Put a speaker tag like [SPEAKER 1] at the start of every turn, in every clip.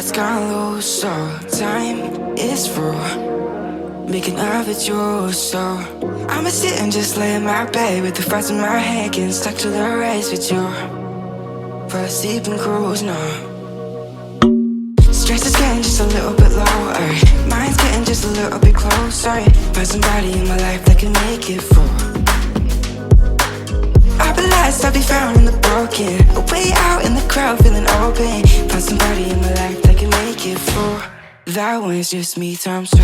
[SPEAKER 1] Internet's gone low, so time is through. Making love with you, so I'ma sit and just lay in my bed with the thoughts in my head, getting stuck to the race with you. For a sleeping cruise, no. Stress is getting just a little bit lower. Mind's getting just a little bit closer. Find somebody in my life that can make it through. I'll be lost, I'll be found in the broken. Way out in the crowd, feeling open. Find somebody in my life that can make it through. That one's just me times two.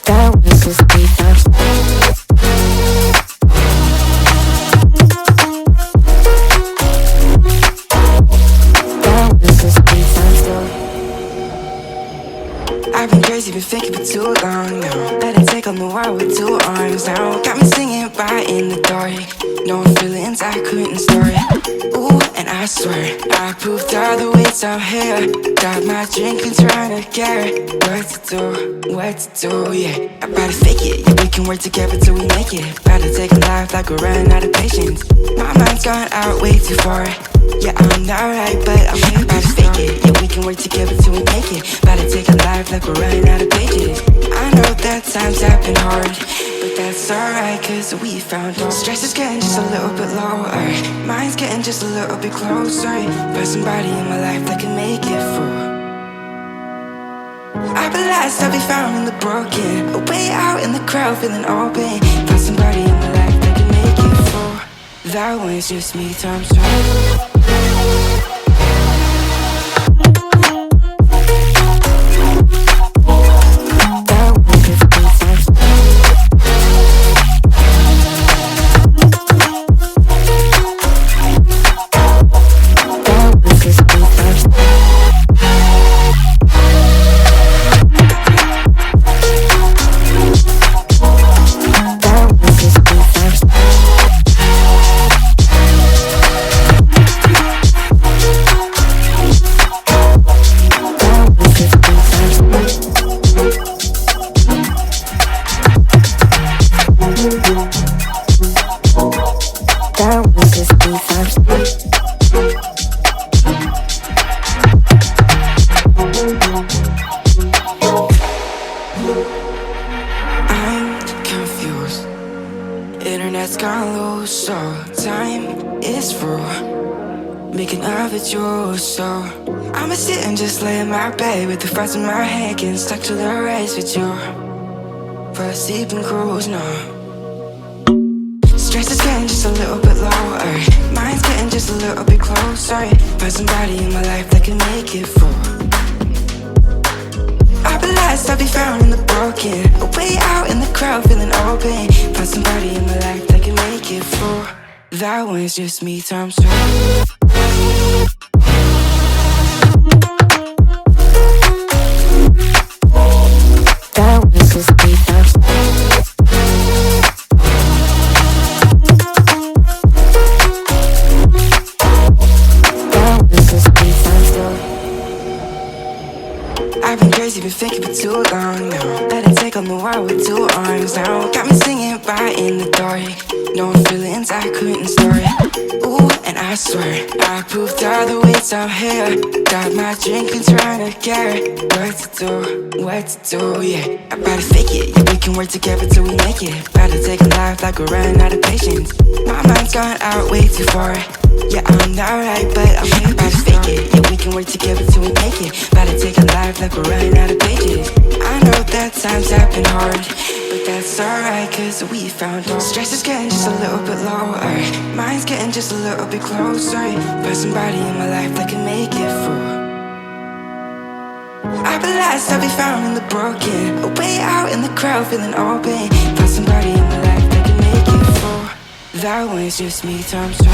[SPEAKER 1] That was just me times two. That was just me times two. I've been crazy, been thinking for too long now. Let it take on the world with two arms now. Got me singing right in the dark. No feelings I couldn't store it. Ooh, and I swear I proved all the ways I'm here. Got my drink and trying to get what to do, yeah. I better fake it, yeah, we can work together till we make it. Better take a life like we're running out of patience. My mind's gone out way too far. Yeah, I'm not right, but I'm here. Better fake it, yeah, we can work together till we make it. Better take a life like we're running out of pages. I know that times have been hard, but that's alright, cause we found out. Stress is getting just a little bit lower. Mine's getting just a little bit closer. Find somebody in my life that can make it through. I'll be lost, I'll be found in the broken. Way out in the crowd, feeling open. Find somebody in my life that can make it through. That one's just me times two. Internet's gone low, so time is through. Making love with you, so I'ma sit and just lay in my bed with the thoughts in my head, getting stuck to the race with you. For a sleeping cruise, no. Stress is getting just a little bit lower. Mind's getting just a little bit closer. Find somebody in my life that can make it through. I'll be lost, I'll be found in the broken. Way out in the crowd, feeling open. Find somebody in my life that can make it through. That one's just me times two. That was just me times two. That was just me times two. I've been crazy, been thinking for too long now. Let it take on the world with two arms now. Got me singing right in the dark. No feelings I couldn't store it. Ooh, and I swear I proved all the ways I'm here. Got my drink and trying to get what to do, yeah. I better fake it, yeah, we can work together till we make it. Better take a life like we're running out of patience. My mind's gone out way too far. Yeah, I'm not right, but I'm here. Better fake it, yeah, we can work together till we make it. Better take a life like we're running out of pages. I know that times have been hard, but that's alright, cause we found out. Stress is getting just a little bit lower. Mine's getting just a little bit closer. Find somebody in my life that can make it through. I'll be lost, I'll be found in the broken. Way out in the crowd, feeling open. Find somebody in my life that can make it through. That one's just me times two.